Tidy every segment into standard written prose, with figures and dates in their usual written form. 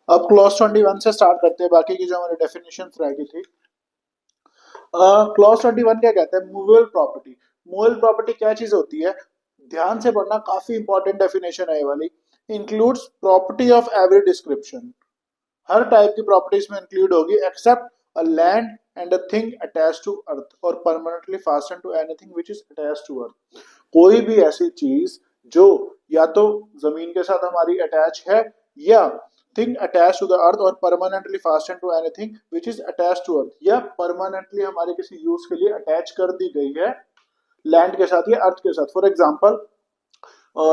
अब क्लॉज 21 से स्टार्ट करते हैं, बाकी की जो हमारी डेफिनेशन रह गई थी। क्लॉज 21 क्या कहता है? Movable property. मूवेबल प्रॉपर्टी क्या चीज होती है? ध्यान से पढ़ना, काफी इंपॉर्टेंट डेफिनेशन है ये वाली। Includes property of every description, हर टाइप की प्रॉपर्टी इसमें इंक्लूड होगी except a land and a thing attach to earth और permanently fasten to anything which is attach to earth. कोई भी ऐसी चीज जो या तो जमीन के साथ हमारी अटैच है, या thing attach to the earth और permanently fasten to anything which is attach to earth, या परमानेंटली हमारे किसी यूज के लिए अटैच कर दी गई है लैंड के साथ या अर्थ के साथ। फॉर एग्जाम्पल,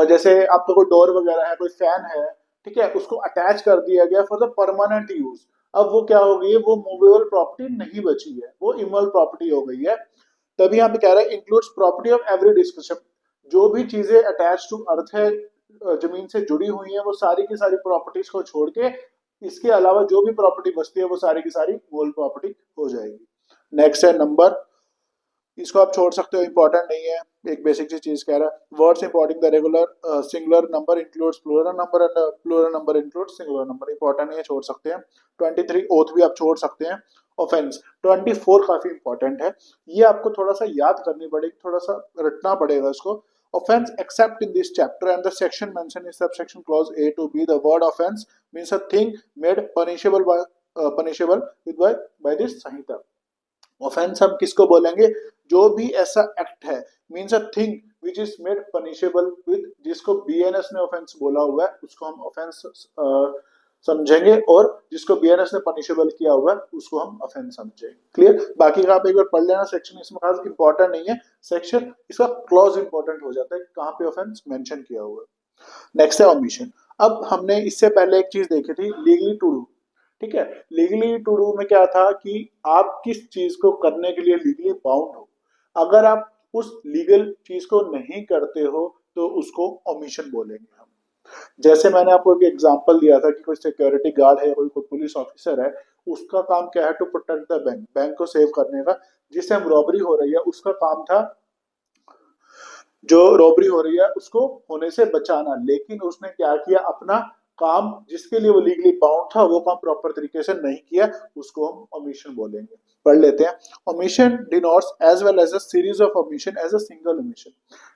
जैसे आपका कोई डोर वगैरह है, कोई फैन है, ठीक है, उसको अटैच कर दिया गया फॉर द परमानेंट यूज। अब वो क्या हो गई है? वो मूवेबल प्रॉपर्टी नहीं बची है, वो इमूवेबल प्रॉपर्टी हो गई है। तभी यहाँ पे कह रहा है includes property of every description, जो भी चीजें अटैच टू अर्थ है, जमीन से जुड़ी हुई है, वो सारी की सारी प्रॉपर्टीज को छोड़ के इसके अलावा जो भी प्रॉपर्टी बचती है वो सारी की सारी मूवेबल प्रॉपर्टी हो जाएगी। नेक्स्ट है नंबर, इसको आप छोड़ सकते हो, इंपॉर्टेंट नहीं है। एक बेसिक सी चीज कह रहा है, words importing the regular singular number includes plural number and plural number includes singular number. Important नहीं है, छोड़ सकते हैं। 23 ओथ भी आप छोड़ सकते हैं। ऑफेंस 24 काफी इंपॉर्टेंट है, ये आपको थोड़ा सा याद करनी पड़ेगी, थोड़ा सा रटना पड़ेगा इसको। Offense except in this chapter and the section mentioned in subsection clause A to B, the word offense means a thing made punishable with by this Samhita. Offence हम किसको बोलेंगे? जो भी ऐसा एक्ट है, means a thing which is made punishable with, जिसको BNS ने offence बोला हुआ है उसको हम ऑफेंस समझेंगे, और जिसको बीएनएस ने पनिशेबल किया हुआ है उसको हम ऑफेंस समझेंगे। क्लियर? बाकी का आप एक बार पढ़ लेना सेक्शन, इसमें खास इंपॉर्टेंट नहीं है सेक्शन, इसका क्लॉज इंपॉर्टेंट हो जाता है कहाँ पे ऑफेंस मेंशन किया हुआ है। नेक्स्ट है ओमिशन। अब हमने इससे पहले एक चीज देखी थी, लीगली टू डू। ठीक है, लीगली टू डू में क्या था कि आप किस चीज को करने के लिए लीगली बाउंड हो। अगर आप उस लीगल चीज को नहीं करते हो तो उसको ओमिशन बोलेंगे हम। जैसे मैंने आपको एक एग्जांपल दिया था कि कोई सिक्योरिटी गार्ड है, कोई पुलिस ऑफिसर है, उसका काम क्या है? To protect the bank, bank को सेव करने का। जिस टाइम रॉबरी हो रही है उसका काम था, जो रॉबरी हो रही है उसको होने से बचाना, लेकिन उसने क्या किया? अपना काम जिसके लिए वो लीगली बाउंड था वो काम प्रॉपर तरीके से नहीं किया, उसको हम ओमिशन बोलेंगे। पढ़ लेते हैं। Omission denotes as well as a series of omission as a single omission.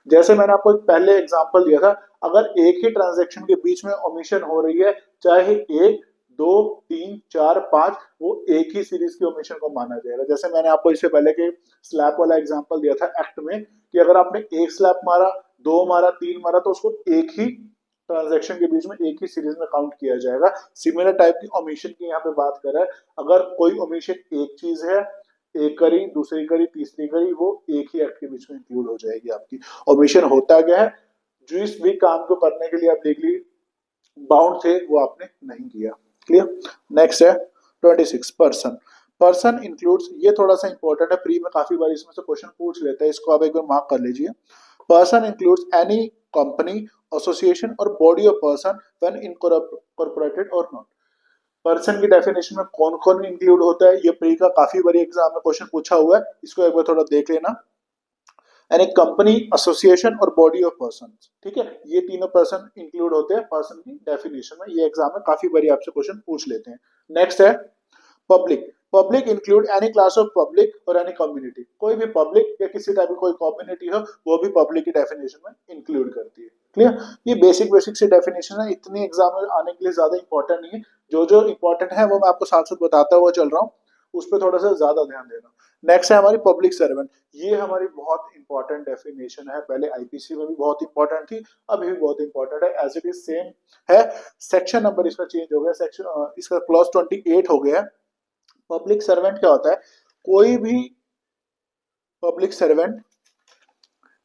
जैसे मैंने आपको पहले एग्जांपल दिया था, अगर एक ही ट्रांजैक्शन के बीच में ओमिशन हो रही है, चाहे एक, दो, तीन, चार, पांच, वो एक ही सीरीज की ओमिशन को माना जाएगा। जैसे मैंने आपको इससे पहले के स्लैप वाला एग्जांपल दिया था एक्ट में, कि अगर आपने एक स्लैप मारा, दो मारा, तीन मारा, तो उसको एक ही ट्रांजैक्शन के बीच में एक ही सीरीज में काउंट किया जाएगा। सिमिलर टाइप की ओमिशन की यहाँ पे बात कर रहा है। अगर कोई ओमिशन एक चीज है, एक करी, दूसरी करी, तीसरी करी, वो एक ही एक्ट के बीच में इंक्लूड हो जाएगी आपकी। ओमिशन होता क्या है? जिस भी काम को करने के लिए आप लीगली बाउंड थे वो आपने नहीं किया। क्लियर? नेक्स्ट है 26 पर्सन। पर्सन इंक्लूड्स, ये थोड़ा सा इंपॉर्टेंट है, प्री में काफी बार इसमें से क्वेश्चन पूछ लेते हैं, इसको आप एक बार मार्क कर लीजिए। Person includes any company, association और body of person when incorporated और नॉट। पर्सन की डेफिनेशन में कौन कौन इंक्लूड होता है, ये प्री का काफी बार एग्जाम में क्वेश्चन पूछा हुआ है, इसको एक बार थोड़ा देख लेना। यानी कंपनी, एसोसिएशन और बॉडी ऑफ पर्सन, ठीक है, ये तीनों पर्सन इंक्लूड होते हैं पर्सन की डेफिनेशन में। ये एग्जाम में काफी बार आपसे क्वेश्चन पूछ लेते हैं। नेक्स्ट है public. Public include any class of public और एनी कम्युनिटी, कोई भी पब्लिक या किसी टाइप की कोई कम्युनिटी हो वो भी पब्लिक की डेफिनेशन में इंक्लूड करती है। क्लियर? ये बेसिक बेसिक सी डेफिनेशन है, इतनी एग्जाम में आने के लिए ज्यादा इंपॉर्टेंट नहीं है। जो जो इंपॉर्टेंट है वो मैं आपको साथ साथ बताता हुआ चल रहा हूँ, उस पर थोड़ा सा ज्यादा ध्यान देना। नेक्स्ट है हमारी पब्लिक सर्वेंट। ये हमारी बहुत इंपॉर्टेंट डेफिनेशन है, पहले आईपीसी में भी बहुत इंपॉर्टेंट थी, अभी भी बहुत इंपॉर्टेंट है, एज इट इज सेम है। सेक्शन नंबर इसका चेंज हो गया, सेक्शन इसका क्लॉज 28 हो गया है। पब्लिक सर्वेंट क्या होता है? कोई भी पब्लिक सर्वेंट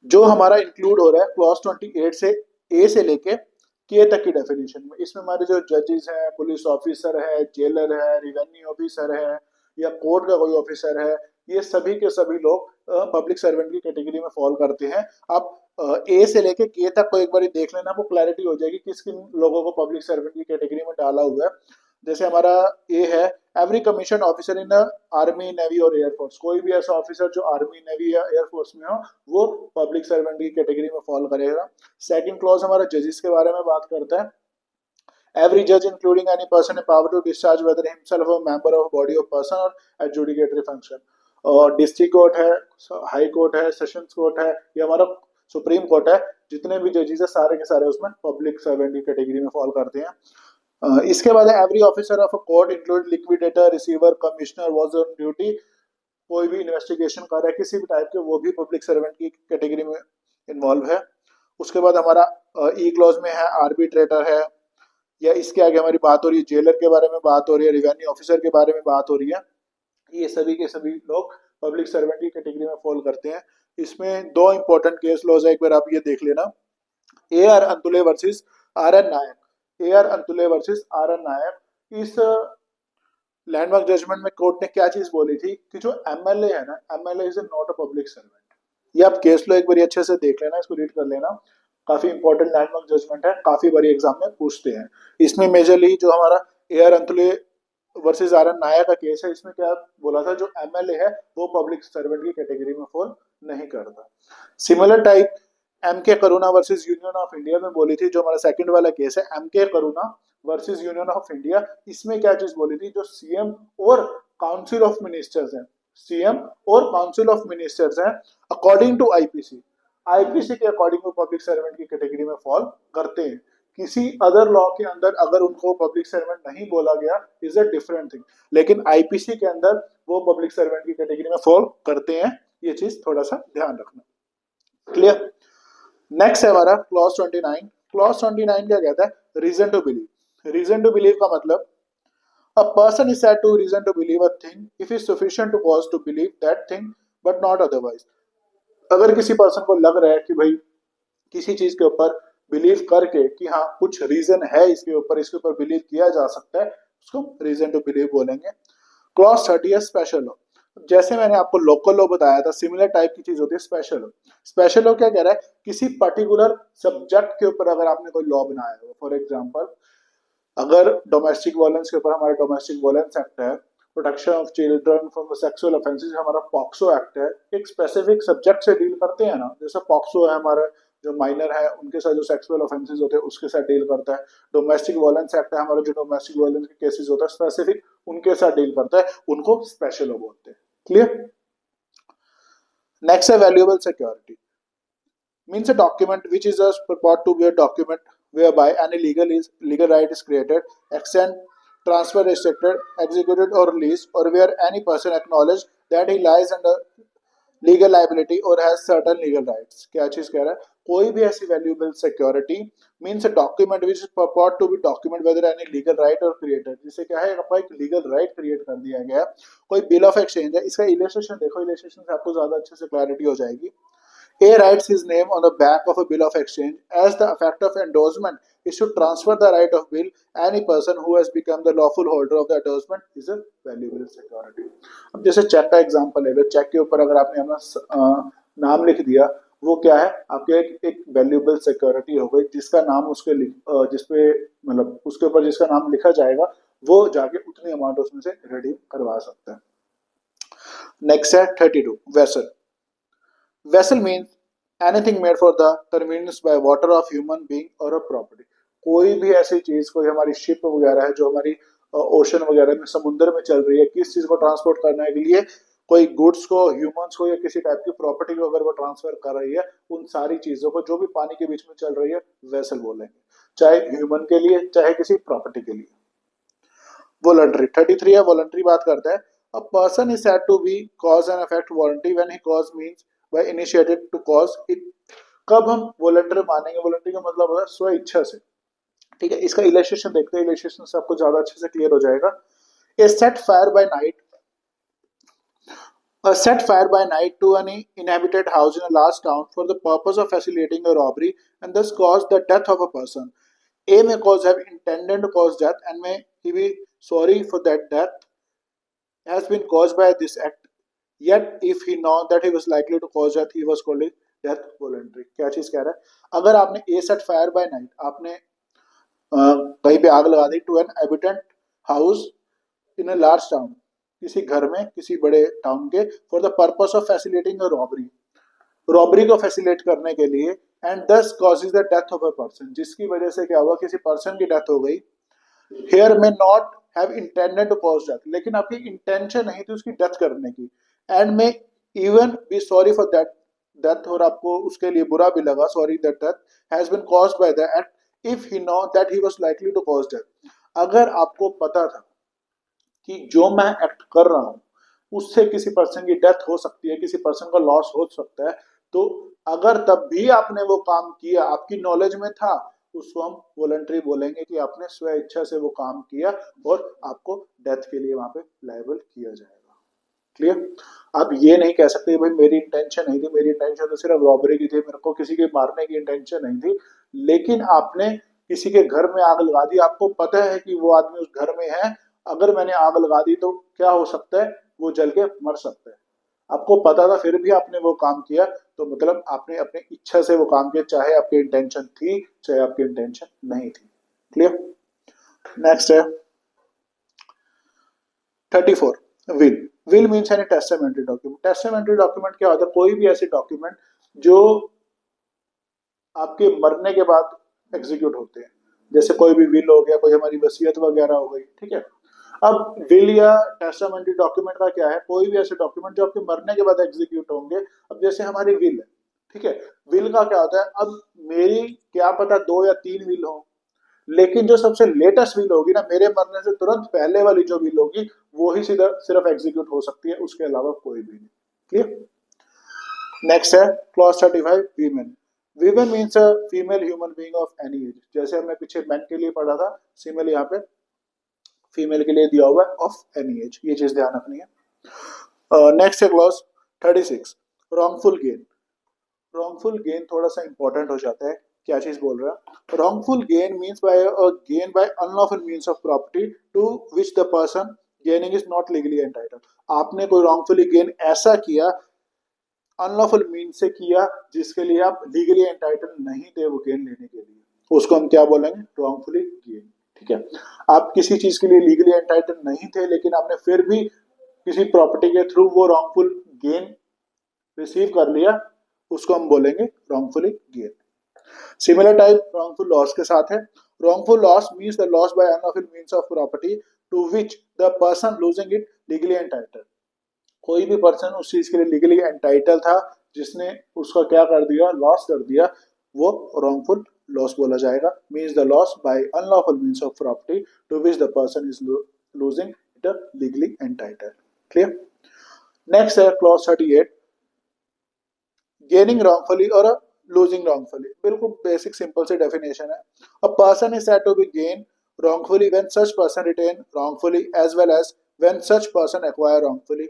जो हमारा इंक्लूड हो रहा है क्लॉज 28 से, ए से लेके के तक की डेफिनेशन में। इसमें हमारे जो जजेस हैं, पुलिस ऑफिसर है, जेलर है, रिवेन्यू ऑफिसर है, या कोर्ट का कोई ऑफिसर है, ये सभी के सभी लोग पब्लिक सर्वेंट की कैटेगरी में फॉल करते हैं। आप ए से लेके के तक को एक बार देख लेना, आपको क्लैरिटी हो जाएगी किस किन लोगों को पब्लिक सर्वेंट की कैटेगरी में डाला हुआ है। जैसे हमारा ए है, every commission officer in army, navy और एयरफोर्स। कोई भी ऐसा ऑफिसर जो आर्मी, नेवी या एयरफोर्स में हो वो पब्लिक सर्वेंट की कैटेगरी में फॉल करेगा। सेकंड क्लॉज हमारा जजेस के बारे में बात करता है। Every judge, including any person, a power to discharge whether himself or member of body of person or adjudicatory function. और डिस्ट्रिक्ट कोर्ट है, हाई कोर्ट है, सेशंस कोर्ट है, ये हमारा सुप्रीम कोर्ट है, जितने भी जजेस है सारे के सारे उसमें पब्लिक सर्वेंट की कैटेगरी में फॉल करते हैं। इसके बाद every officer of a court include liquidator, receiver, commissioner was on duty, कोई भी इन्वेस्टिगेशन कर रहा है किसी भी टाइप के, वो भी पब्लिक सर्वेंट की कैटेगरी में इन्वॉल्व है। उसके बाद हमारा ई क्लॉज में है आर्बिट्रेटर है, या इसके आगे हमारी बात हो रही है जेलर के बारे में बात हो रही है, रिवेन्यू ऑफिसर के बारे में बात हो रही है। ये सभी के सभी लोग पब्लिक सर्वेंट की कैटेगरी में फॉल करते हैं। इसमें दो इंपॉर्टेंट केस लॉज है, एक बार आप ये देख लेना। A R Antulay versus R N Nayak. A R Antulay versus R N Nayak. इस लैंडमार्क जजमेंट में कोर्ट ने क्या चीज बोली थी कि जो एमएलए है ना, MLA is not a public servant. ये आप केस लो एक बार अच्छे से देख लेना, इसको रीड कर लेना, काफी इंपॉर्टेंट लैंडमार्क जजमेंट है, काफी बारी एग्जाम में पूछते हैं। इसमें मेजरली जो हमारा A R Antulay versus R N Nayak का केस है, इसमें क्या बोला था, जो एमएलए है वो पब्लिक सर्वेंट की कैटेगरी में फॉल नहीं करता। सिमिलर टाइप एम के करुणा वर्सेस यूनियन ऑफ इंडिया में बोली थी, जो हमारा सेकंड वाला केस है एम के करुणा वर्सेस यूनियन ऑफ इंडिया। इसमें क्या चीज बोली थी, जो सीएम और काउंसिल ऑफ मिनिस्टर्स हैं, सीएम और काउंसिल ऑफ मिनिस्टर्स हैं, अकॉर्डिंग टू आईपीसी, आईपीसी के अकॉर्डिंग वो पब्लिक सर्वेंट की कैटेगरी में फॉल करते हैं। किसी अदर लॉ के अंदर अगर उनको पब्लिक सर्वेंट नहीं बोला गया इज अ डिफरेंट थिंग, लेकिन आईपीसी के अंदर वो पब्लिक सर्वेंट की कैटेगरी में फॉल करते हैं। ये चीज थोड़ा सा ध्यान रखना। क्लियर। नेक्स्ट है हमारा क्लॉज 29। क्लॉज 29 क्या कहता है, reason to believe. Reason to believe का मतलब a person is said to reason to believe a thing if is sufficient to cause to believe that thing but not otherwise। अगर किसी person को लग रहा है कि भाई किसी चीज के ऊपर बिलीव करके कि हाँ कुछ रीजन है इसके ऊपर बिलीव किया जा सकता है, उसको रीजन टू बिलीव बोलेंगे। क्लॉज 30 है स्पेशल लॉ। जैसे मैंने आपको लोकल लॉ बताया था, सिमिलर टाइप की चीज होती है स्पेशल लॉ। स्पेशल लॉ क्या कह रहा है, किसी पर्टिकुलर सब्जेक्ट के ऊपर अगर आपने कोई लॉ बनाया हो, फॉर एग्जांपल अगर डोमेस्टिक वायलेंस के ऊपर हमारा डोमेस्टिक वायलेंस एक्ट है, protection of children from sexual offences हमारा पॉक्सो एक्ट है, एक स्पेसिफिक सब्जेक्ट से डील करते हैं ना, जैसे पॉक्सो है हमारा जो माइनर है उनके साथ जो सेक्सुअल ऑफेंसेस होते हैं उसके साथ डील करता है। डोमेस्टिक वायलेंस एक्ट है हमारा जो डोमेस्टिक वायलेंस के केसेस होता है स्पेसिफिक उनके साथ डील करता है, उनको स्पेशल लॉ बोलते हैं। क्लियर। नेक्स्ट है valuable security. means a document which is a purport to be a document whereby any legal right is created, extended, transferred, restricted, executed or released, or where any person acknowledges that he lies under legal liability or has certain legal rights। क्या चीज कह रहा है, कोई भी ऐसी valuable security means a document which is purport to be document whether any legal right or created, जिसे क्या है आपका एक legal right create कर दिया गया। कोई bill of exchange है, इसका illustration देखो, illustration से आपको ज्यादा अच्छे से clarity हो जाएगी। A writes his name on the back of a bill of exchange as the effect of endorsement is to transfer the right of bill. Any person who has become the lawful holder of the endorsement is a valuable security। अब जैसे check का example ले लो, check के ऊपर अगर आपने अपना नाम लिख दिया, वो क्या है आपके एक वैल्यूएबल सिक्योरिटी हो गई, जिसका नाम उसके जिसपे मतलब उसके ऊपर जिसका नाम लिखा जाएगा वो जाके उतनी अमाउंट उसमें से रिडीम करवा सकता है। नेक्स्ट है 32 vessel. Vessel means anything made for the convenience by water of human being or a property। कोई भी ऐसी चीज, कोई हमारी शिप वगैरह है जो हमारी ओशन वगैरह में समुद्र में चल रही है, किस चीज को ट्रांसपोर्ट करने के लिए, कोई गुड्स को, ह्यूमंस को या किसी टाइप की प्रॉपर्टी को अगर वो ट्रांसफर कर रही है, उन सारी चीजों को जो भी पानी के बीच में चल रही है वेसल बोलेंगे, चाहे ह्यूमन के लिए चाहे किसी प्रॉपर्टी के लिए। वॉलंटरी 33 है, वॉलंटरी बात करता है a person is said to be cause and effect voluntary when he cause means by initiated to cause it। कब हम वॉलंटरी मानेंगे, वॉलंटरी का मतलब होता है स्व इच्छा से। ठीक है, इसका इलस्ट्रेशन देखते हैं, इलस्ट्रेशन से आपको ज्यादा अच्छे से क्लियर हो जाएगा। A set fire by night, a set fire by night to an inhabited house in a large town for the purpose of facilitating a robbery and thus cause the death of a person। A may cause have intended to cause death and may he be sorry for that death has been caused by this act, yet if he know that he was likely to cause death he was called death voluntary। क्या चीज कह रहा है, अगर आपने A set fire by night, आपने कहीं पे आग लगा दी टू एन एबिटेंट house in a large town, किसी घर में किसी बड़े टाउन के, for the purpose of facilitating a robbery, robbery को फैसिलिटेट करने के लिए, and thus causes the death of a person, जिसकी वजह से क्या हुआ किसी पर्सन की डेथ हो गई, here may not have intended to cause death, लेकिन आपकी इंटेंशन नहीं थी उसकी डेथ करने की, and may even be sorry for that death, और आपको उसके लिए बुरा भी लगा, sorry that death has been caused by the act if he know that he was likely to cause death. अगर आपको पता था कि जो मैं एक्ट कर रहा हूं उससे किसी पर्सन की डेथ हो सकती है, किसी पर्सन का लॉस हो सकता है, तो अगर तब भी आपने वो काम किया, आपकी नॉलेज में था, उसको हम वॉलंटरी बोलेंगे कि आपने स्व इच्छा से वो काम किया और आपको डेथ के लिए वहां पे लायबल किया जाएगा। क्लियर? आप ये नहीं कह सकते भाई मेरी इंटेंशन नहीं थी, मेरी इंटेंशन तो सिर्फ रॉबरी की थी, मेरे को किसी के मारने की इंटेंशन नहीं थी, लेकिन आपने किसी के घर में आग लगा दी, आपको पता है कि वो आदमी उस घर में है, अगर मैंने आग लगा दी तो क्या हो सकता है, वो जल के मर सकता है, आपको पता था फिर भी आपने वो काम किया, तो मतलब आपने अपनी इच्छा से वो काम किया, चाहे आपकी इंटेंशन थी चाहे आपकी इंटेंशन नहीं थी। क्लियर? नेक्स्ट है 34, will. Will means any testamentary document. Testamentary document क्या होता है? कोई भी ऐसी डॉक्यूमेंट जो आपके मरने के बाद एग्जीक्यूट होते हैं, जैसे कोई भी विल हो गया, कोई हमारी वसीयत वगैरह हो गई, ठीक है। अब विल या टेस्टामेंटरी डॉक्यूमेंट का क्या है? कोई भी ऐसे डॉक्यूमेंट जो आपके मरने के बाद एग्जीक्यूट होंगे। अब जैसे हमारी विल है, ठीक है, विल का क्या होता है? अब मेरी क्या पता 2 या 3 विल हो, लेकिन जो सबसे लेटेस्ट विल होगी ना, मेरे मरने से तुरंत पहले वाली जो विल होगी, वो ही सीधा सिर्फ एग्जीक्यूट हो सकती है, उसके अलावा कोई भी नहीं। क्लियर? नेक्स्ट है clause 35, women. Women means a female human being of any as. जैसे हमने पीछे मैन के लिए पढ़ा था, सिमिलर यहाँ पे फीमेल के लिए दिया हुआ है ऑफ एनी एज, ये चीज ध्यान रखनी है। नेक्स्ट है clause 36, wrongful gain. Wrongful gain थोड़ा सा इंपॉर्टेंट हो जाता है, क्या चीज बोल रहा है? Wrongful gain means by gain by unlawful means of property to which the person gaining is not legally entitled. आपने कोई रॉन्गफुली गेन ऐसा किया, अनलॉफुल मीन से किया, जिसके लिए आप लीगली एंटाइटल्ड नहीं थे वो गेन लेने के लिए, उसको हम क्या बोलेंगे? Wrongfully gain. ठीक है, आप किसी चीज के लिए लीगली एंटाइटल्ड नहीं थे, लेकिन आपने फिर भी किसी प्रॉपर्टी के थ्रू वो रॉन्गफुल गेन रिसीव कर लिया, उसको हम बोलेंगे wrongfully gain. Similar type wrongful loss के साथ है। Wrongful loss means the loss by unlawful means of property to which the person losing it legally entitled. कोई भी पर्सन उस चीज के लिए लीगली एंटाइटल था, जिसने उसका क्या कर दिया? लॉस कर दिया, वो रॉन्गफुल लॉस बोला जाएगा। Means the loss by unlawful means of property to which the person is losing it legally entitle. Clear? Next है क्लॉज 38, गेनिंग रॉन्गफुली और लूजिंग रॉन्गफुली। बिल्कुल बेसिक सिंपल से डेफिनेशन है। A person is said to be gain wrongfully when such person retain wrongfully as well as when such person acquire wrongfully।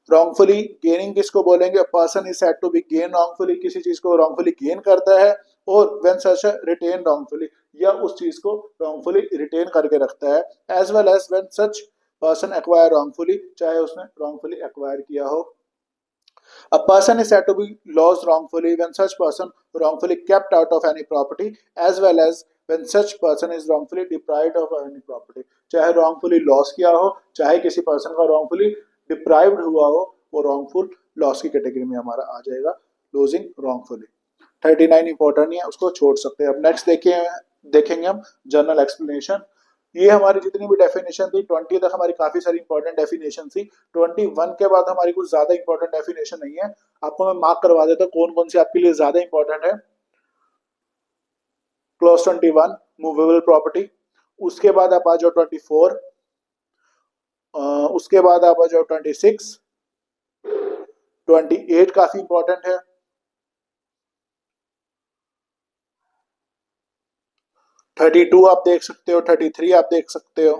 wrongfully gaining किसको बोलेंगे? Person is said to be gain wrongfully, किसी चीज को wrongfully gain करता है, और when such a retain wrongfully, या उस चीज को wrongfully रिटेन करके रखता है, as well as when such person acquire wrongfully, चाहे उसने wrongfully acquire किया हो। A person is said to be lost wrongfully when such person wrongfully kept out of any property, as well as when such person is wrongfully deprived of any property। चाहे wrongfully loss किया हो, चाहे किसी person का wrongfully deprived हुआ हो, वो wrongful loss की कैटेगरी में हमारा आ जाएगा, losing wrongfully। 39 इंपॉर्टेंट नहीं है, उसको छोड़ सकते हैं। अब नेक्स्ट देखेंगे हम जनरल एक्सप्लेनेशन। ये हमारी जितनी भी डेफिनेशन थी 20 तक हमारी काफी सारी इंपॉर्टेंट डेफिनेशन थी। 21 के बाद हमारी कुछ ज्यादा इंपॉर्टेंट डेफिनेशन नहीं है। आपको मैं मार्क करवा देता हूँ कौन कौन सी आपके लिए ज्यादा इंपॉर्टेंट है। Clause 21, movable property. उसके बाद आप आ जाओ 24, उसके बाद आप आ जाओ 26, 28 काफी इंपॉर्टेंट है, 32 आप देख सकते हो, 33 आप देख सकते हो,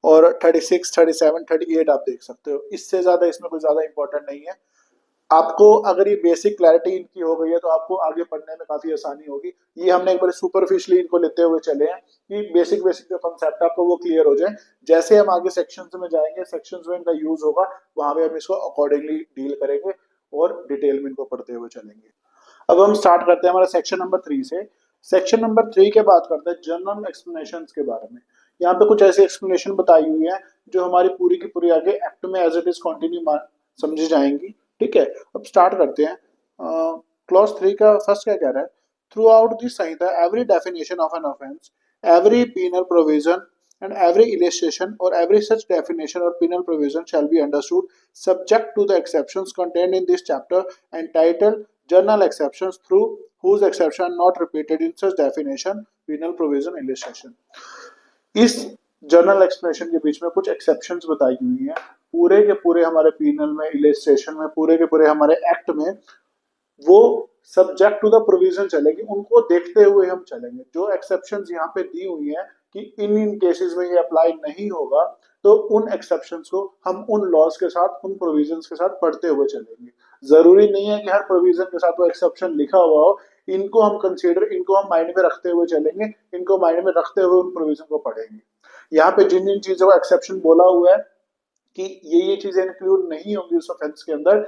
और 36, 37, 38 आप देख सकते हो। इससे ज्यादा इसमें कोई ज्यादा इंपॉर्टेंट नहीं है। आपको अगर ये बेसिक क्लैरिटी इनकी हो गई है तो आपको आगे पढ़ने में काफी आसानी होगी। ये हमने एक बार सुपरफिशियली इनको लेते हुए चले हैं कि बेसिक बेसिक जो कंसेप्ट आपको वो क्लियर हो जाए। जैसे हम आगे सेक्शंस में जाएंगे, सेक्शंस में इनका यूज होगा, वहां पे हम इसको अकॉर्डिंगली डील करेंगे और डिटेल में इनको पढ़ते हुए चलेंगे। अब हम स्टार्ट करते हैं हमारा सेक्शन नंबर 3 से। सेक्शन नंबर 3 के बात करते हैं जनरल एक्सप्लेनेशन के बारे में। यहाँ पे कुछ ऐसी एक्सप्लेनेशन बताई हुई है जो हमारी पूरी की पूरी आगे एक्ट में एज इट इज कंटिन्यू समझी जाएंगी। ठीक है, अब स्टार्ट करते हैं। क्लॉज 3 का फर्स्ट क्या कह रहा है? Through out this Samhita every definition of an offence Every penal provision and every illustration or every such definition or penal provision shall be understood subject to the exceptions contained in this chapter entitled General Exceptions, through whose exception are not repeated in such definition, penal provision, illustration. इस journal explanation के बीच में कुछ exceptions बताई हुई हैं, पूरे के पूरे हमारे पीनल में, इलिस्ट्रेशन में, पूरे के पूरे हमारे एक्ट में वो सब्जेक्ट टू द प्रोविजन चलेगी, उनको देखते हुए हम चलेंगे। जो एक्सेप्शंस यहाँ पे दी हुई हैं कि इन केसेस में ये अप्लाई नहीं होगा, तो उन एक्सेप्शंस को हम उन लॉज के साथ, उन प्रोविजंस के साथ पढ़ते हुए चलेंगे। जरूरी नहीं है कि हर प्रोविजन के साथ वो एक्सेप्शन लिखा हुआ हो, इनको हम कंसीडर, इनको हम माइंड में रखते हुए चलेंगे, इनको माइंड में रखते हुए उन प्रोविजन को पढ़ेंगे। यहाँ पे जिन जिन चीजों का एक्सेप्शन बोला हुआ है कि ये चीजें इंक्लूड नहीं होंगी उस ऑफेंस के अंदर,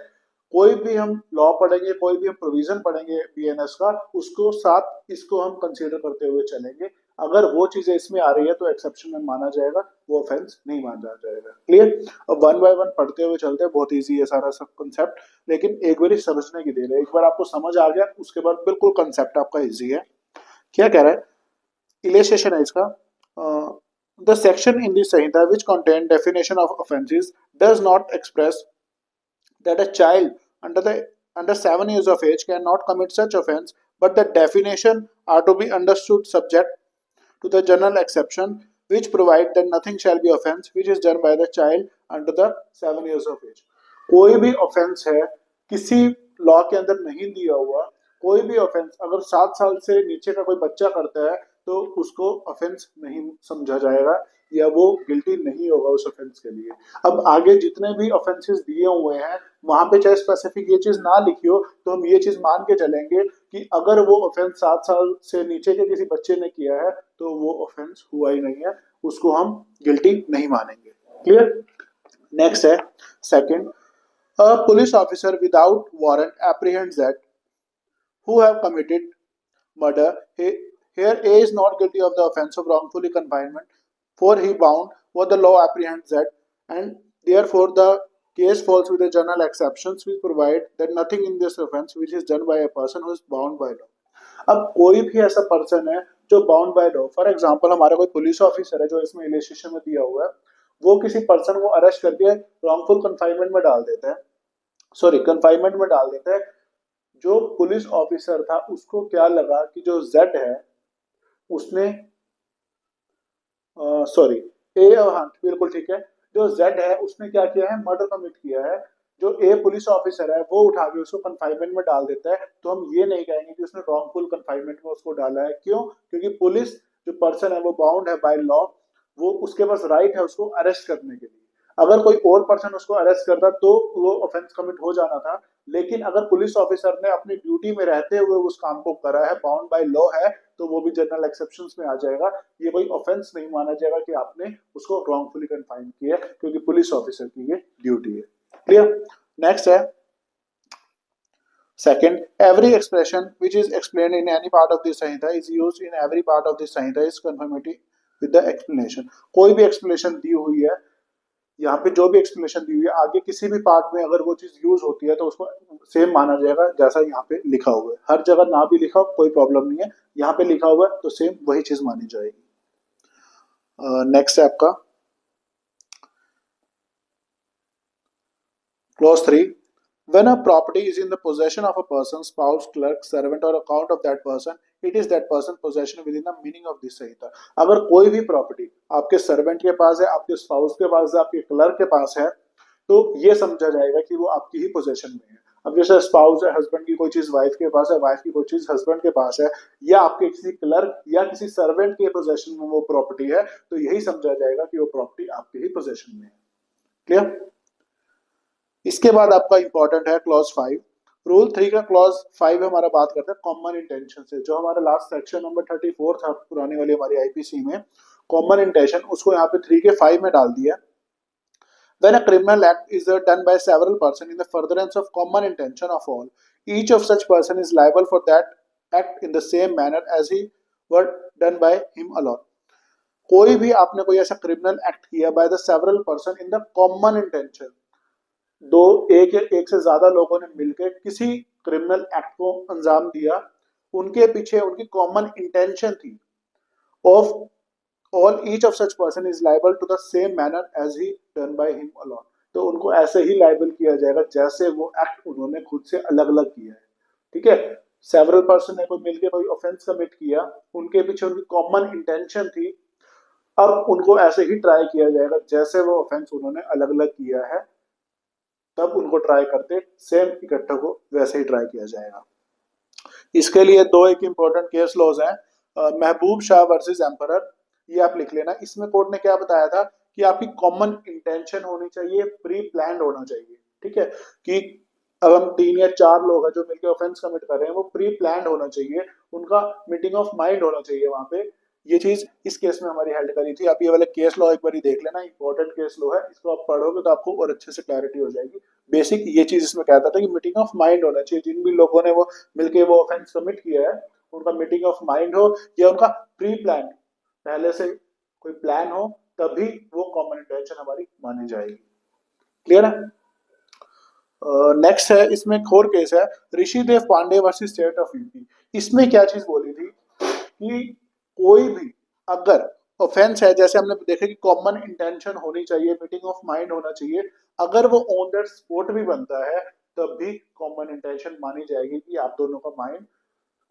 कोई भी हम लॉ पढ़ेंगे, कोई भी हम प्रोविजन पढ़ेंगे बीएनएस का, उसको साथ इसको हम कंसीडर करते हुए चलेंगे। अगर वो चीजें इसमें आ रही है तो एक्सेप्शन में माना जाएगा, वो ऑफेंस नहीं माना जाएगा। क्लियर? अब वन बाय वन पढ़ते हुए चलते हैं, बहुत इजी है सारा सब कंसेप्ट, लेकिन एक बार समझने की देर है। एक बार आपको समझ आ गया उसके बाद बिल्कुल कंसेप्ट आपका इजी है। क्या कह रहा है? इलिस्ट्रेशन है इसका। The section in the Sanhita which contain definition of offences does not express that a child under 7 years of age cannot commit such offence, but the definition are to be understood subject to the general exception which provide that nothing shall be offence which is done by the child under the 7 years of age. कोई भी offence है किसी law के अंदर नहीं दिया हुआ, कोई भी ऑफेंस अगर 7 साल से नीचे का कोई बच्चा करता है तो उसको ऑफेंस नहीं समझा जाएगा, या वो गिल्टी नहीं होगा उस ऑफेंस के लिए। अब आगे जितने भी ऑफेंसेस दिए हुए हैं वहां पे चाहे स्पेसिफिक ये चीज ना लिखी हो, तो हम ये चीज मान के चलेंगे कि अगर वो ऑफेंस 7 साल से नीचे के किसी बच्चे ने किया है तो वो ऑफेंस हुआ ही नहीं है, उसको हम गिल्टी नहीं मानेंगे। क्लियर? नेक्स्ट है second, a police officer without warrant apprehends that who have committed murder. Here A is not guilty of the offence of wrongfully confinement, for he bound what the law apprehends that, and therefore the case falls with the general exceptions which provide that nothing in this offence which is done by a person who is bound by law. अब कोई भी ऐसा person है जो bound by law, for example हमारा कोई police officer है जो इसमें इलिस्ट्रेशन में दिया हुआ है, वो किसी पर्सन को अरेस्ट करके रॉन्गफुल कन्फाइनमेंट में डाल देता है, सॉरी कंफाइनमेंट में डाल देता है। जो पुलिस ऑफिसर था उसको क्या लगा कि जो जेड है उसने सॉरी ए, हाँ बिल्कुल ठीक है, जो जेड है उसने क्या किया है, मर्डर कमिट किया है। जो ए पुलिस ऑफिसर है वो उठा के उसको कन्फाइनमेंट में डाल देता है, तो हम ये नहीं कहेंगे कि उसने रॉन्गफुल कन्फाइनमेंट में उसको डाला है। क्यों? क्योंकि पुलिस जो पर्सन है वो बाउंड है बाय लॉ, वो उसके पास राइट है उसको अरेस्ट करने के लिए। अगर कोई और पर्सन उसको अरेस्ट करता तो वो ऑफेंस कमिट हो जाना था, लेकिन अगर पुलिस ऑफिसर ने अपनी ड्यूटी में रहते हुए उस काम को करा है, बाउंड बाय लॉ है, तो वो भी जनरल एक्सेप्शंस में आ जाएगा। ये कोई ऑफेंस नहीं माना जाएगा कि आपने उसको रॉन्गफुली कन्फाइन किया, क्योंकि पुलिस ऑफिसर की ये ड्यूटी है। क्लियर? नेक्स्ट है second, every expression which is explained in any part of this Sanhita is used in every part of this Sanhita is conformity with the explanation. कोई भी explanation दी हुई है, यहाँ पे जो भी एक्सप्लेनेशन दी हुई है आगे किसी भी पार्ट में अगर वो चीज यूज होती है तो उसको सेम माना जाएगा जैसा यहाँ पे लिखा हुआ है। हर जगह ना भी लिखा हो कोई प्रॉब्लम नहीं है, यहाँ पे लिखा हुआ है तो सेम वही चीज मानी जाएगी। नेक्स्ट है आपका clause 3, when a property is in the possession of a person, spouse, clerk, servant or account of that person, it is that person possession within the meaning of this Sanhita. अगर कोई भी property आपके servant के पास है, आपके spouse के पास है, आपके क्लर्क के पास है, तो ये समझा जाएगा कि वो आपकी ही पोजेशन में है। अब जैसे स्पाउस है, हस्बैंड की कोई चीज वाइफ के पास है, वाइफ की कोई चीज हस्बैंड के पास है, या आपके किसी क्लर्क या किसी सर्वेंट के पोजेशन में वो प्रॉपर्टी है, तो यही समझा जाएगा कि वो प्रॉपर्टी आपके ही पोजेशन में है। क्लियर? इसके बाद आपका इंपॉर्टेंट है क्लॉज 5। रूल 3 का क्लॉज 5 हमारा बात करते हैं कॉमन इंटेंशन से। जो हमारा लास्ट सेक्शन नंबर 34 था पुरानी वाली हमारी आईपीसी में, कॉमन इंटेंशन, उसको यहाँ पे 3 के 5 में डाल दिया। When a criminal act is done by several persons in the furtherance of common intention of all, each of such person is liable for that act in the same manner as he were done by him alone. कोई भी आपने कोई ऐसा criminal act किया by the several person in the common intention, एक से ज्यादा लोगों ने मिलकर किसी क्रिमिनल एक्ट को अंजाम दिया, उनके पीछे उनकी कॉमन इंटेंशन थी, of all each of such person is liable to the same manner as he done by him alone. तो उनको ऐसे ही लाइबल किया जाएगा जैसे वो एक्ट उन्होंने खुद से अलग अलग किया है। ठीक है, सेवरल पर्सन ने कोई मिलकर कोई ऑफेंस कमिट किया, उनके पीछे उनकी कॉमन इंटेंशन थी, अब उनको ऐसे ही ट्राई किया जाएगा जैसे वो ऑफेंस उन्होंने अलग अलग किया है, तब उनको ट्राई करते सेम इकट्ठा को वैसे ही ट्राई किया जाएगा। इसके लिए दो एक इंपॉर्टेंट केस लॉज हैं, महबूब शाह वर्सेस एम्परर, ये आप लिख लेना। इसमें कोर्ट ने क्या बताया था कि आपकी कॉमन इंटेंशन होनी चाहिए, प्री प्लान्ड होना चाहिए। ठीक है, कि अब हम 3 या 4 लोग हैं जो मिलकर ऑफेंस कमिट कर रहे हैं, वो प्री प्लान्ड होना चाहिए, उनका मीटिंग ऑफ माइंड होना चाहिए वहां पे। ये चीज इस केस में हमारी हेल्ड करी थी। आप ये वाले केस लॉ एक बार देख लेना, इंपॉर्टेंट केस लॉ है, इसको आप पढ़ोगे तो आपको और अच्छे से क्लैरिटी हो जाएगी। बेसिक ये चीज इसमें कहता था कि मीटिंग ऑफ माइंड होना चाहिए, जिन भी लोगों ने वो मिलके वो ऑफेंस कमिट किया है उनका मीटिंग ऑफ माइंड हो या उनका प्री प्लान, पहले से कोई प्लान हो, तभी वो कॉमन इंटेंशन हमारी मानी जाएगी। क्लियर है? नेक्स्ट है, इसमें एक और केस है, Rishidev Pandey versus state of UP. इसमें क्या चीज बोली थी कि कोई भी अगर ऑफेंस है, जैसे हमने देखा कि कॉमन इंटेंशन होनी चाहिए, मीटिंग ऑफ माइंड होना चाहिए, अगर वो ऑन दैट स्पॉट भी बनता है तब भी कॉमन इंटेंशन मानी जाएगी कि आप दोनों का माइंड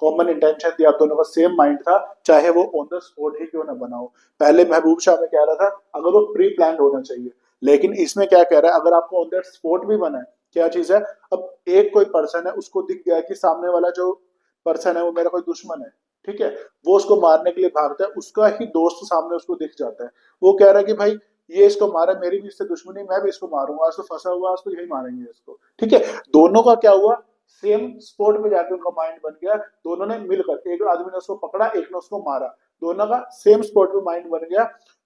कॉमन इंटेंशन थी, आप दोनों का सेम माइंड था, चाहे वो ऑन द स्पॉट ही क्यों ना बना हो। पहले महबूब शाह में कह रहा था अगर वो प्री प्लान होना चाहिए, लेकिन इसमें क्या कह रहा है, अगर आपको ऑन दैट स्पॉट भी बना है, क्या चीज है, अब एक कोई पर्सन है, उसको दिख गया कि सामने वाला जो पर्सन है वो मेरा कोई दुश्मन है, ठीक है, वो उसको मारने के लिए भागता है, उसका ही दोस्त सामने उसको दिख जाता है, वो कह रहा है कि भाई ये इसको मारा, मेरी भी इससे दुश्मनी, मैं भी इसको मारूंगा, आज तो फंसा हुआ, आज तो यही मारेंगे इसको। ठीक है, दोनों का क्या हुआ, सेम स्पॉट में जाके उनका माइंड बन गया, दोनों ने मिलकर, एक आदमी ने उसको पकड़ा, एक ने उसको मारा, दोनों का सेम स्पॉट पे माइंड बन गया,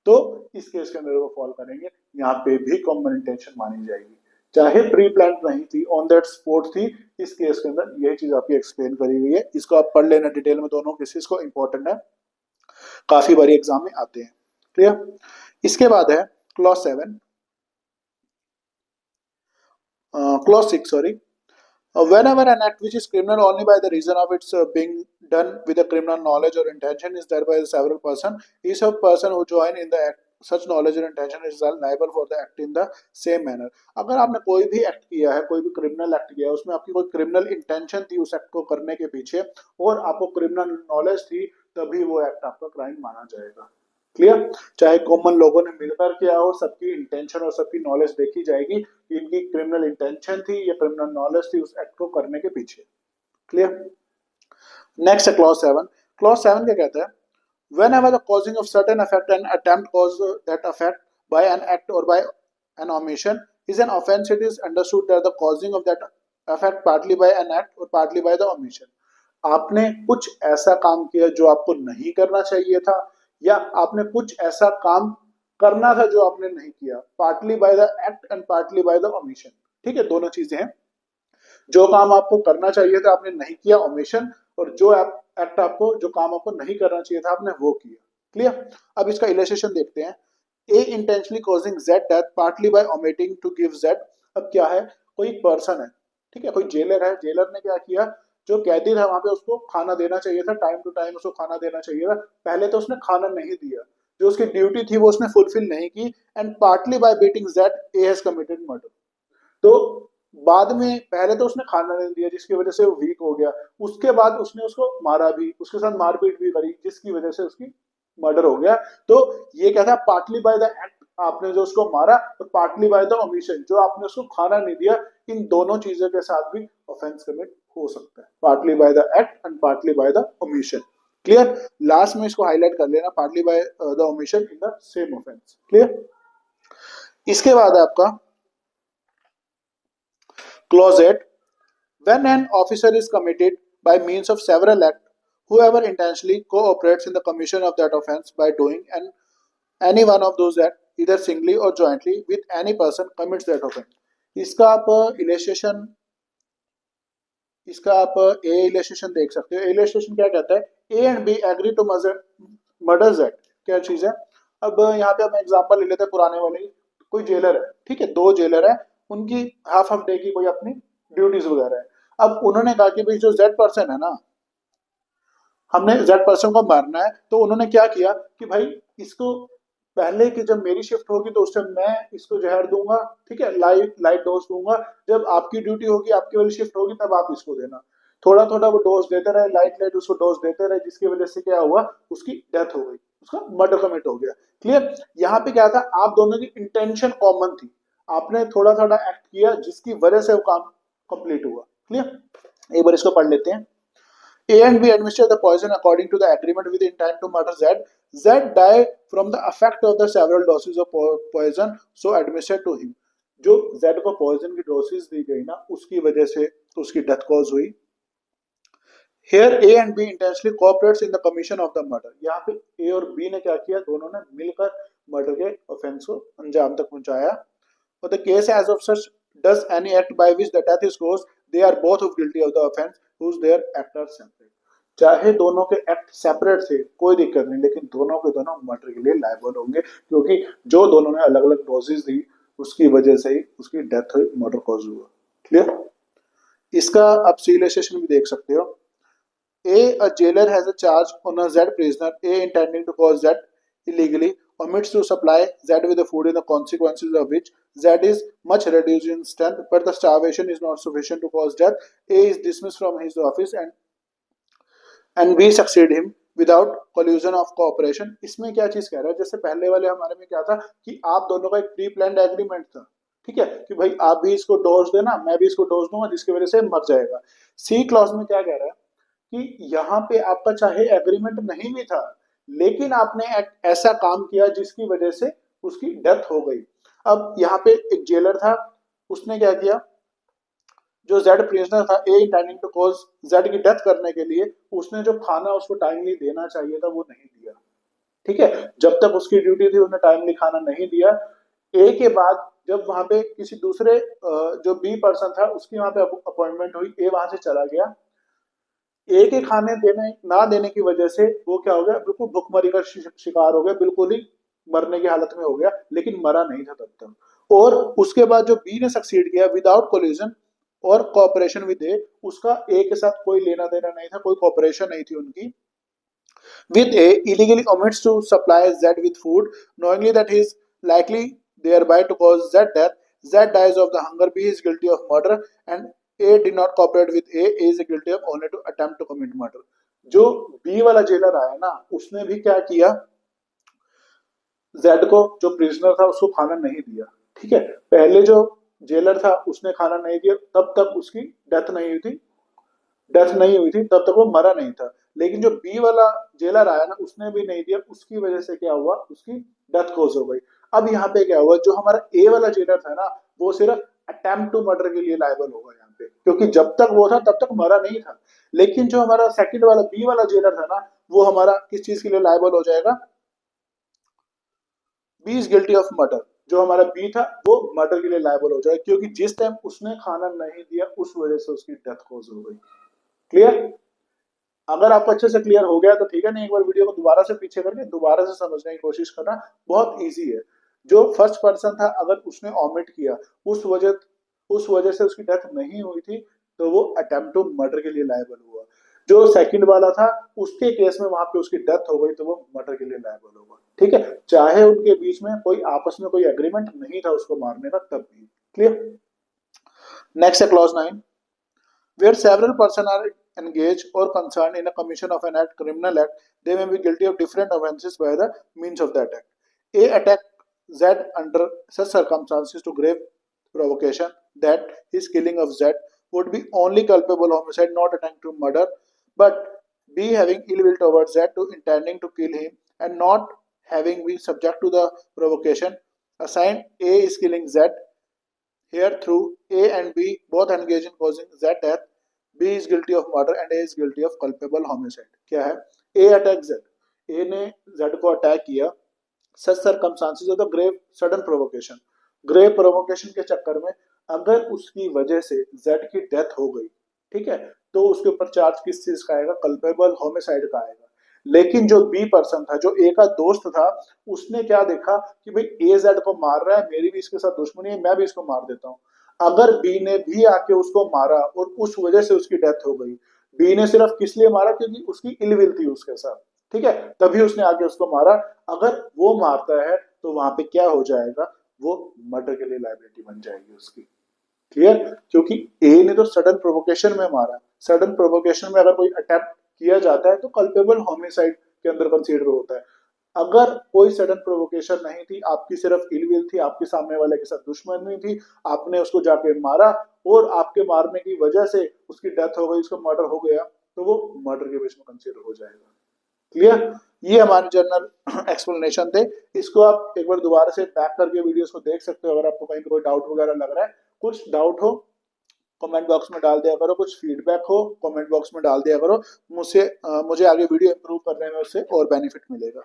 तो इस केस के अंदर वो फॉल करेंगे। यहाँ पे भी कॉमन इंटेंशन मानी जाएगी, चाहे प्री प्लान नहीं थी, ऑन दैट स्पॉट थी। इस केस के अंदर यही चीज आपकी एक्सप्लेन करी हुई है, इसको आप पढ़ लेना डिटेल में, दोनों केसेस को, इंपॉर्टेंट है, काफी बारी एग्जाम में आते हैं। क्लियर? इसके बाद है clause 7, clause 6 sorry, whenever an act which is criminal only by the reason of its being done with a criminal knowledge or intention is done by a several person, each of person who join in the act such knowledge or intention is liable for the act in the same manner। अगर आपने कोई भी act किया है, कोई भी criminal act किया है, उसमें आपकी कोई क्रिमिनल इंटेंशन थी उस एक्ट को करने के पीछे, और आपको क्रिमिनल नॉलेज थी, तभी वो एक्ट आपका क्राइम माना जाएगा। क्लियर? चाहे कॉमन लोगों ने मिलकर किया हो, सबकी इंटेंशन और सबकी नॉलेज देखी जाएगी, इनकी क्रिमिनल इंटेंशन थी या क्रिमिनल नॉलेज थी उस एक्ट को करने के पीछे। क्लियर? नेक्स्ट है क्लॉज 7। क्लॉज 7 क्या कहता है, whenever the causing of certain effect and attempt cause that effect by an act or by an omission is an offense, it is understood that the causing of that effect partly by an act or partly by the omission। आपने कुछ ऐसा काम किया जो आपको नहीं करना चाहिए था, या आपने कुछ ऐसा काम करना था जो आपने नहीं किया, partly bye the act and partly by the omission. ठीक है, दोनों चीजें हैं, जो काम आपको करना चाहिए था आपने नहीं किया, ओमिशन, और जो एक्ट आपको, जो काम आपको नहीं करना चाहिए था आपने वो किया। क्लियर? अब इसका इलस्ट्रेशन देखते हैं, A intentionally causing Z death partly by omitting to give Z. अब क्या है, कोई पर्सन है, ठीक है, कोई जेलर है, जेलर ने क्या किया, जो कैदी था वहां पे उसको खाना देना चाहिए था, टाइम टू टाइम उसको खाना देना चाहिए था, पहले तो उसने खाना नहीं दिया, जो उसकी ड्यूटी थी वो उसने फुलफिल नहीं की, and partly bye beating Z A has committed murder. तो बाद में पहले तो उसने खाना नहीं दिया जिसकी वजह से वो वीक हो गया, उसके बाद उसने उसको मारा भी, उसके साथ मारपीट भी करी जिसकी वजह से उसकी मर्डर हो गया। तो ये क्या था, पार्टली बाय द एक्ट आपने जो उसको मारा, और पार्टली बाय द ओमिशन जो आपने उसको खाना नहीं दिया, इन दोनों चीजों के साथ भी ऑफेंस कमिट हो सकता है, partly bye the act and partly by the omission. Clear? Last में इसको हाईलाइट कर लेना, partly by the omission in the same offence. Clear? इसके बाद है आपका Clause 8, when an officer is committed by means of several acts, whoever intentionally cooperates in the commission of that offence by doing any one of those acts, either singly or jointly with any person, commits that offence। इसका आप illustration, इसका आप ए illustration देख सकते हो। Illustration क्या कहता है, A and B agree to murder that. क्या चीज है, अब यहाँ पे हम एग्जांपल ले लेते हैं पुराने वाले, कोई जेलर है, ठीक है, 2 जेलर है, उनकी हाफ डे की कोई अपनी ड्यूटीज वगैरह है। अब उन्होंने कहा कि भाई जो जेड पर्सन है ना, हमने जेड पर्सन को मारना है, तो उन्होंने क्या किया कि भाई इसको पहले कि जब मेरी शिफ्ट होगी तो उस टाइम मैं इसको जहर दूंगा, ठीक है, लाइट डोज दूंगा, जब आपकी ड्यूटी होगी, आपकी वाली शिफ्ट होगी, तब आप इसको देना। थोड़ा थोड़ा वो डोज देते रहे, लाइट लाइट उसको डोज देते रहे, जिसकी वजह से क्या हुआ, उसकी डेथ हो गई, उसका मर्डर कमिट हो गया। क्लियर। यहाँ पे क्या था, आप दोनों की इंटेंशन कॉमन थी, आपने थोड़ा थोड़ा एक्ट किया जिसकी वजह से वो काम कंप्लीट हुआ। क्लियर। एक बार इसको पढ़ लेते हैं। A and B administer the poison according to the agreement with intent to murder Z. Z die from the effect of the several doses of poison so administered to him. जो Z को poison की dosage दी गई ना, उसकी वजह से उसकी death cause हुई। Here A and B intentionally cooperates in the commission of the murder. यहाँ पे A और B ने क्या किया, दोनों ने मिलकर मर्डर के ऑफेंस को अंजाम तक पहुंचाया। For the case as of such does any act by which the death is caused, they are both of guilty of the offense whose their act are separate. चाहे दोनों के एक्ट सेपरेट थे कोई दिक्कत नहीं, लेकिन दोनों के दोनों मर्डर के लिए लायबल होंगे, क्योंकि जो दोनों ने अलग अलग डोजेज दी उसकी वजह से ही उसकी डेथ हुई, मर्डर कॉज हुआ। क्लियर। इसका आप सिविलाइजेशन भी देख सकते हो। A jailer has a charge on a Z prisoner. A intending to cause Z illegally omits to supply Z with the food, in the consequences of which Z is much reduced in strength, but the starvation is not sufficient to cause death. A is dismissed from his office and B succeed him without collusion of cooperation. इसमें क्या चीज कह रहा है, जैसे पहले वाले हमारे में क्या था कि आप दोनों का एक प्री प्लान्ड एग्रीमेंट था, ठीक है, कि भाई आप भी इसको डोज देना, मैं भी इसको डोज दूंगा, जिसकी वजह से मर जाएगा। सी क्लॉज में क्या कह रहा है कि यहाँ पे आपका चाहे एग्रीमेंट नहीं भी था, लेकिन आपने ऐसा काम किया जिसकी वजह से उसकी डेथ हो गई। अब यहाँ पे एक जेलर था, उसने क्या किया, जो जेड प्रिजनर था, ए इंटेंडिंग टू कॉज जेड की डेथ करने के लिए उसने जो खाना उसको टाइमली देना चाहिए था वो नहीं दिया, ठीक है, जब तक उसकी ड्यूटी थी उसने टाइमली खाना नहीं दिया। ए के बाद जब वहां पे किसी दूसरे जो बी पर्सन था उसकी वहां पे अपॉइंटमेंट हुई, ए वहां से चला गया, ए के खाने देने ना देने की वजह से वो क्या हो गया, बिल्कुल भुखमरी का शिकार हो गया, बिल्कुल ही मरने की हालत में हो गया, लेकिन मरा नहीं था तब तक। और उसके बाद जो बी ने सक्सीड किया विदाउट कोलिजन और कोऑपरेशन विद ए, उसका ए के साथ कोई लेना देना नहीं था, कोई कोऑपरेशन नहीं थी उनकी। With A illegally omits to supply Z with food, knowingly that he is likely thereby to cause Z death. Z dies of the hunger. B is guilty of murder, and A did not cooperate with A. A is guilty of only to attempt to commit murder. जो B वाला jailer आया ना, उसने भी क्या किया, Z को जो प्रिजनर था उसको खाना नहीं दिया, ठीक है, पहले जो जेलर था उसने खाना नहीं दिया, तब तक उसकी डेथ नहीं हुई थी, तब तक वो मरा नहीं था। लेकिन जो बी वाला जेलर आया ना, उसने भी नहीं दिया, उसकी वजह से क्या हुआ, उसकी डेथ कोज हो गई। अब यहाँ पे क्या हुआ, जो हमारा ए वाला जेलर था ना, वो सिर्फ अटेम्प्ट टू मर्डर के लिए लायबल होगा यहाँ पे, क्योंकि जब तक वो था तब तक मरा नहीं था। लेकिन जो हमारा सेकंड वाला बी वाला जेलर था ना, वो हमारा किस चीज के लिए लायबल हो जाएगा, B is guilty of murder. जो हमारा बी था वो मर्डर के लिए लायबल हो जाएगा, क्योंकि जिस टाइम उसने खाना नहीं दिया उस वजह से उसकी डेथ कोज हो गई। क्लियर। अगर आपको अच्छे से क्लियर हो गया तो ठीक है, नहीं एक बार वीडियो को दोबारा से पीछे करके दोबारा से समझने की कोशिश करना, बहुत इजी है। जो फर्स्ट पर्सन था अगर उसने ऑमिट किया, उस वजह से उसकी डेथ नहीं हुई थी, तो वो अटेम्प्ट टू मर्डर के लिए लायबल हुआ। जो सेकंड वाला था उसके केस में वहां पे उसकी डेथ हो गई, तो वो मर्डर के लिए लायबल होगा, ठीक है, चाहे उनके बीच में कोई आपस में कोई एग्रीमेंट नहीं था उसको मारने का तब भी। क्लियर। नेक्स्ट है clause 9, where several persons are engaged or concerned in a commission of an act, criminal act, they may be guilty of different offences by the means of that act. A attack Z under such circumstances to grave provocation that his killing of Z would be only culpable homicide, not attempt to murder, but B having ill will towards Z to intending to kill him and not having been subject to the provocation, assigned A is killing Z. Here through A and B both engage in causing Z death, B is guilty of murder and A is guilty of culpable homicide. क्या है, A attack Z, A ने Z को attack किया, such circumstances of the grave sudden provocation, grave provocation के चक्कर में अगर उसकी वजह से Z की डेथ हो गई, ठीक है, तो उसके ऊपर चार्ज किस चीज का आएगा, कल्पेबल होमिसाइड का आएगा। लेकिन जो बी पर्सन था, जो ए का दोस्त था, उसने क्या देखा कि भाई ए जेड को मार रहा है, मेरी भी इसके साथ दुश्मनी है, मैं भी इसको मार देता हूँ। अगर बी ने भी आके उसको मारा और उस वजह से उसकी डेथ हो गई, बी ने सिर्फ किस लिए मारा, क्योंकि उसकी इलविल थी उसके साथ, ठीक है, तभी उसने आके उसको मारा। अगर वो मारता है तो वहां पे क्या हो जाएगा, वो मर्डर के लिए लाइबिलिटी बन जाएगी उसकी। क्लियर, क्योंकि ए ने तो सडन प्रोवोकेशन में मारा, सडन प्रोवोकेशन में अगर कोई अटेम्प्ट किया जाता है तो कल्पेबल होमिसाइड के अंदर कंसीडर होता है। अगर कोई सडन प्रोवोकेशन नहीं थी, आपकी सिर्फ इलविल थी, आपके सामने वाले के साथ दुश्मनी थी, आपने उसको जाके मारा और आपके मारने की वजह से उसकी डेथ हो गई, उसका मर्डर हो गया, तो वो मर्डर के बेस में कंसीडर हो जाएगा। क्लियर, ये हमारे जनरल एक्सप्लेनेशन थे। इसको आप एक बार दोबारा से बैक करके वीडियोस को देख सकते हो। अगर आपको कहीं कोई डाउट वगैरह लग रहा है, कुछ डाउट हो कमेंट बॉक्स में डाल दिया करो, कुछ फीडबैक हो कमेंट बॉक्स में डाल दिया करो, मुझे आगे वीडियो इंप्रूव करने में उससे और बेनिफिट मिलेगा।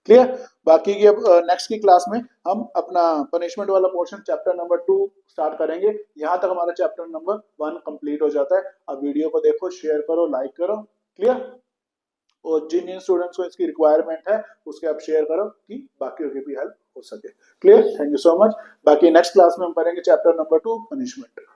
क्लियर, बाकी की अब नेक्स्ट की क्लास में हम अपना पनिशमेंट वाला पोर्शन चैप्टर नंबर 2 स्टार्ट करेंगे। यहाँ तक हमारा चैप्टर नंबर 1 कंप्लीट हो जाता है। अब वीडियो को देखो, शेयर करो, लाइक करो। क्लियर, और जिन जिन स्टूडेंट्स को इसकी रिक्वायरमेंट है उसके आप शेयर करो कि बाकियों की भी हेल्प हो सके। Clear, thank you so much. बाकी नेक्स्ट क्लास में हम पढ़ेंगे चैप्टर नंबर 2 पनिशमेंट।